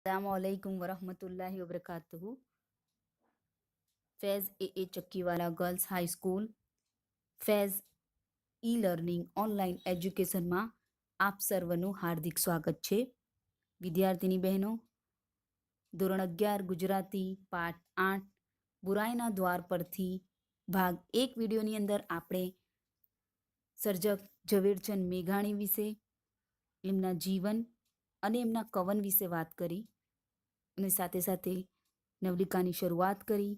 अस्सलामुअलैकुम वरहमतुल्लाहि वबरकातुहू। ફેઝ એ Chakkiwala girls high school Faiz e learning online એજ્યુકેશનમાં આપ સર્વનું હાર્દિક સ્વાગત છે. વિદ્યાર્થીની બહેનો, ધોરણ 11 ગુજરાતી પાઠ 8 બુરાઈના દ્વાર પરથી ભાગ 1 વિડીયોની અંદર આપણે સર્જક ઝવેરચંદ મેઘાણી વિશે, એમના જીવન અને એમના કવન વિશે વાત કરી અને સાથે સાથે નવલિકાની શરૂઆત કરી,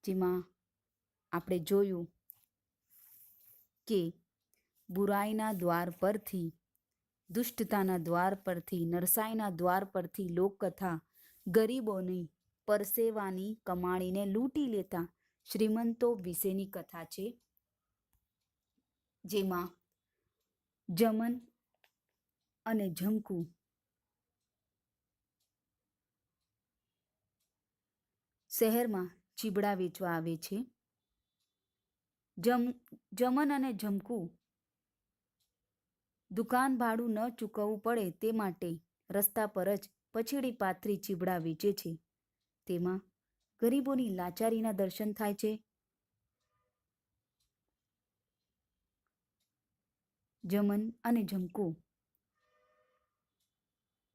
જેમાં આપણે જોયું કે બુરાઈના દ્વાર પરથી, દુષ્ટતાના દ્વાર પરથી, નરસાઈના દ્વાર પરથી લોકકથા ગરીબોની પરસેવાની કમાણીને લૂંટી લેતા શ્રીમંતો વિશેની કથા છે, જેમાં જમન અને ઝંકુ શહેરમાં ચીબડા વેચવા આવે છે. જમન અને ઝંકુ દુકાન ભાડું ન ચૂકવવું પડે તે માટે રસ્તા પર જ પછીડી પાથરી ચીબડા વેચે છે. તેમાં ગરીબોની લાચારીના દર્શન થાય છે. જમન અને ઝંકુ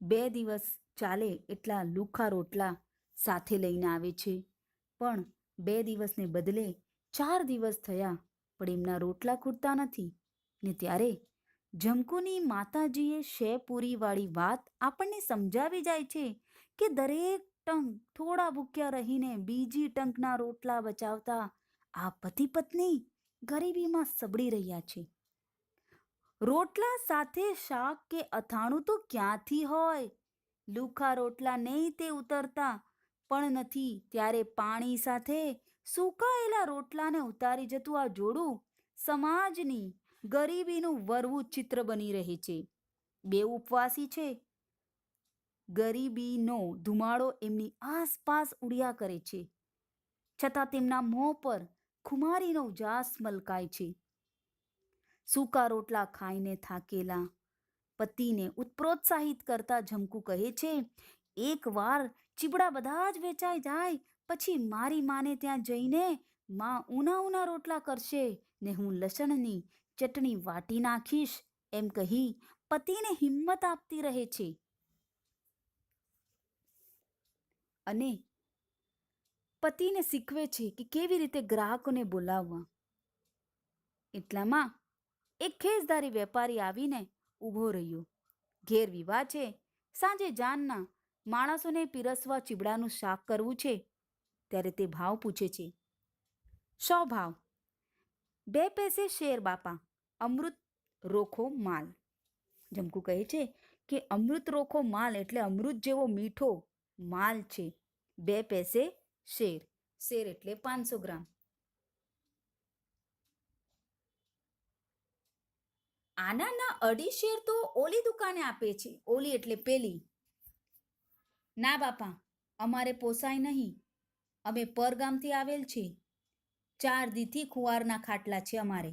2 દિવસ ચાલે એટલા લુખા રોટલા સાથે લઈને આવે છે, પણ 2 દિવસને બદલે 4 દિવસ થયા પણ એમના રોટલા ખૂટતા નથી. ને ત્યારે ઝંકુની માતાજીએ શેપુરીવાળી વાત આપણને સમજાવી જાય છે કે દરેક ટંક થોડા ભૂખ્યા રહીને બીજી ટંકના રોટલા બચાવતા આ પતિ પત્ની ગરીબીમાં સબળી રહ્યા છે. રોટલા સાથે શાક કે અથાણું તો ક્યાંથી હોય? લુખા રોટલા નહીં તે ઉતરતા પણ નથી, ત્યારે પાણી સાથે સુકાયેલા રોટલાને ઉતારી જતું આ જોડું સમાજની ગરીબીનું વરવું ચિત્ર બની રહે છે. બે ઉપવાસી છે. ગરીબીનો ધુમાડો એમની આસપાસ ઉડ્યા કરે છે, છતાં તેમના મોં પર ખુમારીનો ઉજાસ મલકાય છે. સૂકા રોટલા ખાઈને થાકેલા પતિને ઉત્પ્રોત્સાહિત કરતા ઝંકુ કહે છે, એકવાર ચીબડા બધા જ વેચાઈ જાય પછી મારી માને ત્યાં જઈને માં ઉના રોટલા કરશે ને હું લસણની ચટણી વાટી નાખીશ, એમ કહી પતિને હિંમત આપતી રહે છે. અને પતિને શીખવે છે કે કેવી રીતે ગ્રાહકોને બોલાવવા. એટલામાં એક ખેસધારી વેપારી આવીને ઊભો રહ્યો. ઘેર વિવાહ છે, સાંજે જાનના માણસોને પીરસવા ચીબડાનું શાક કરવું છે. ત્યારે તે ભાવ પૂછે છે. 100 ભાવ. 2 પૈસે શેર બાપા, અમૃત રોખો માલ. ઝંકુ કહે છે કે અમૃત રોખો માલ એટલે અમૃત જેવો મીઠો માલ છે. 2 પૈસે શેર. શેર એટલે 500 ગ્રામ. આના 2.5 શેર તો ઓલી દુકાને આપે છે. ઓલી એટલે પેલી. ના બાપા, અમારે પોસાય નહીં. અમે પરગામથી આવેલ છે. 4 દીથી ખુવારના ખાટલા છે અમારે.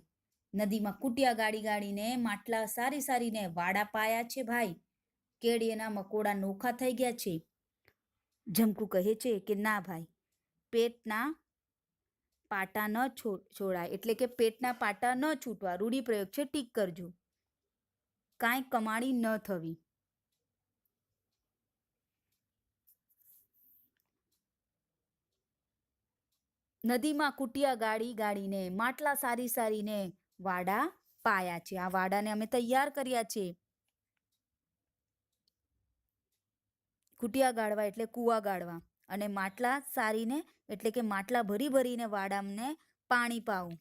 નદીમાં કુટિયા ગાડીને માટલા સારીને વાડા પાયા છે ભાઈ. કેળીના મકોડા નોખા થઈ ગયા છે. ઝંકુ કહે છે કે ના ભાઈ, પેટના પાટા ન છોડાય, એટલે કે પેટના પાટા ન છૂટવા. રૂઢિપ્રયોગ છે, ટીક કરજો. કાંઈ કમાણી ન થવી. નદીમાં કુટિયા ગાડીને માટલા સારીને વાડા પાયા છે. આ વાડાને અમે તૈયાર કર્યા છે. કુટિયા ગાળવા એટલે કૂવા ગાળવા, અને માટલા સારીને એટલે કે માટલા ભરીને વાડામને પાણી પાવું.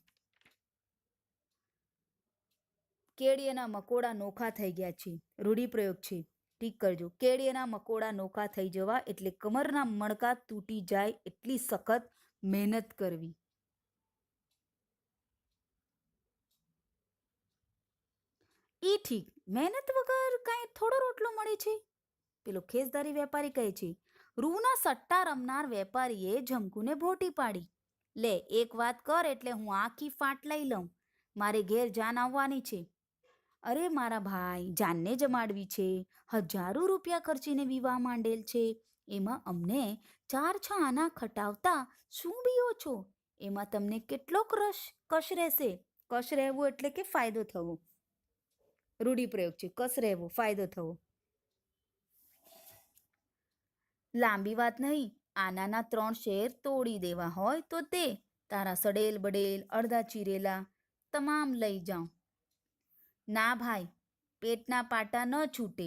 કેળીના મકોડા નોખા થઈ ગયા છે. રૂઢિપ્રયોગ છે, ઠીક કરજો. કેળીના મકોડા નોખા થઈ જવા એટલે કમરના મણકા તૂટી જાય એટલી સખત મહેનત કરવી. ઈ ઠીક, મહેનત વગર કાંઈ થોડો રોટલો મળે છે? પેલો ખેસધારી વેપારી કહે છે. રૂના સટ્ટા રમનાર વેપારીએ ઝંકુને ભોટી પાડી. લે, એક વાત કર એટલે હું આખી ફાટ લઈ લઉં. મારે ઘેર જાન આવવાની છે. અરે મારા ભાઈ, જાનને જમાડવી છે, હજારો રૂપિયા ખર્ચીને વિવાહ માંડેલ છે, એમાં અમને 4-6 આના ખટાવતા શું બીઓ છો? એમાં તમને કેટલો કશ રહેશે? કશ રહેવું એટલે કે ફાયદો થવો. રૂઢિપ્રયોગ છે, કશ રહેવો, ફાયદો થવો. લાંબી વાત નહીં, આનાના 3 શેર તોડી દેવા હોય તો તે તારા સડેલ બડેલ અડધા ચીરેલા તમામ લઈ જાઉં. ના ભાઈ, પેટના પાટા ન છૂટે.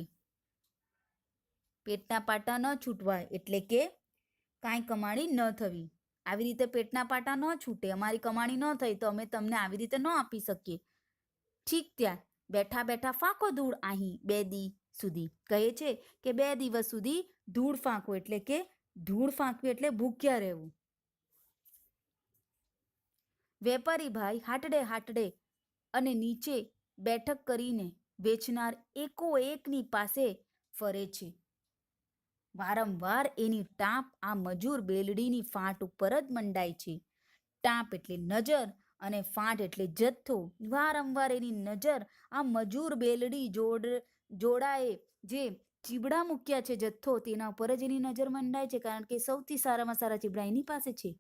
પેટના પાટા ન છૂટવાય એટલે કે કાંઈ કમાણી ન થવી. આવી રીતે પેટના પાટા ન છૂટે, અમારી કમાણી ન થઈ તો અમે તમને આવી રીતે ન આપી શકીએ. ઠીક ત્યાં બેઠા બેઠા ફાંકો ધૂળ અહીં 2 દી સુધી. કહે છે કે 2 દિવસ સુધી ધૂળ ફાંકો એટલે કે ધૂળ ફાંકવી એટલે ભૂખ્યા રહેવું. વેપારી ભાઈ હાટડે અને નીચે બેઠક કરીને વેચનાર એકો એકની પાસે ફરે છે. વારંવાર એની ટાંપ આ મજૂર બેલડીની ફાંટ ઉપર જ મંડાય છે. ટાંપ એટલે નજર અને ફાંટ એટલે જથ્થો. વારંવાર એની નજર આ મજૂર બેલડી જોડાએ જે ચીબડા મૂક્યા છે જથ્થો, તેના ઉપર જ એની નજર મંડાય છે, કારણ કે સૌથી સારામાં સારા ચીબડા એની પાસે છે.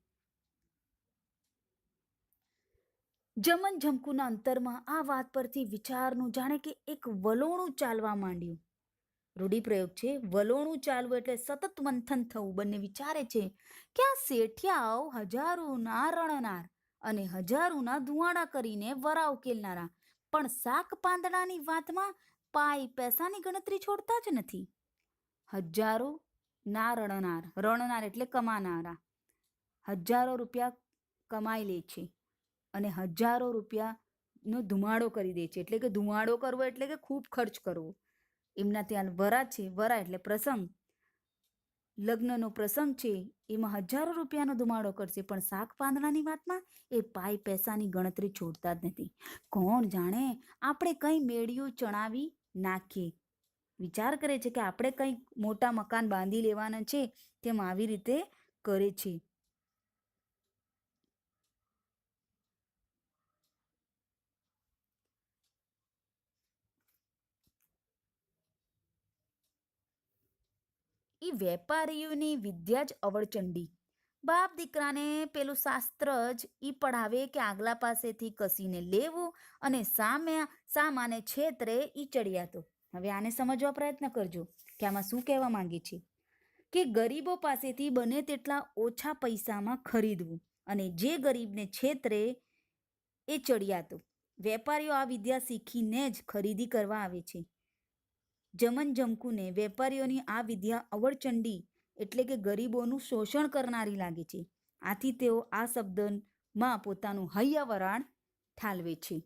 જમન ઝમકુના અંતરમાં આ વાત પરથી વિચારનું જાણે કે એક વલોણું ચાલવા માંડ્યું. રૂઢિપ્રયોગ છે, વલોણું ચાલવું એટલે સતત મંથન થવું. બંને વિચારે છે કે આ શેઠિયાઓ હજારોના રણનાર અને હજારોના ધુવાડા કરીને વરા ઉકેલનારા, પણ શાક પાંદડાની વાતમાં પાઈ પૈસાની ગણતરી છોડતા જ નથી. હજારો ના રણનાર એટલે કમાનારા, હજારો રૂપિયા કમાઈ લે છે અને હજારો રૂપિયાનો ધુમાડો કરી દે છે. એટલે કે ધુમાડો કરવો એટલે કે ખૂબ ખર્ચ કરવો. એમના ત્યાં વરા છે, વરા એટલે પ્રસંગ, લગ્નનો પ્રસંગ છે, એમાં હજારો રૂપિયાનો ધુમાડો કરશે, પણ શાક પાંદડાની વાતમાં એ પાઈ પૈસાની ગણતરી છોડતા જ નથી. કોણ જાણે આપણે કંઈ મેળિયું ચણાવી નાખીએ. વિચાર કરે છે કે આપણે કંઈક મોટા મકાન બાંધી લેવાના છે, તેમ આવી રીતે કરે છે. એ વેપારીઓની વિદ્યા જ અવળચંડી. બાપ દીકરાને પેલું શાસ્ત્ર જ ઈ પઢાવે કે આગલા પાસેથી કસીને લેવું અને સામાને છેતરે ઈ ચડિયાતો. હવે આને સમજવા પ્રયત્ન કરજો કે આમાં શું કહેવા માંગે છે. કે ગરીબો પાસેથી બને તેટલા ઓછા પૈસામાં ખરીદવું અને જે ગરીબને છેતરે એ ચડિયાતો. વેપારીઓ આ વિદ્યા શીખીને જ ખરીદી કરવા આવે છે. જમન જમકુને વેપારીઓની આ વિદ્યા અવળચંડી એટલે કે ગરીબોનું શોષણ કરનારી લાગે છે. આથી તેઓ આ શબ્દમાં પોતાનું હૈયાવરાણ ઠાલવે છે.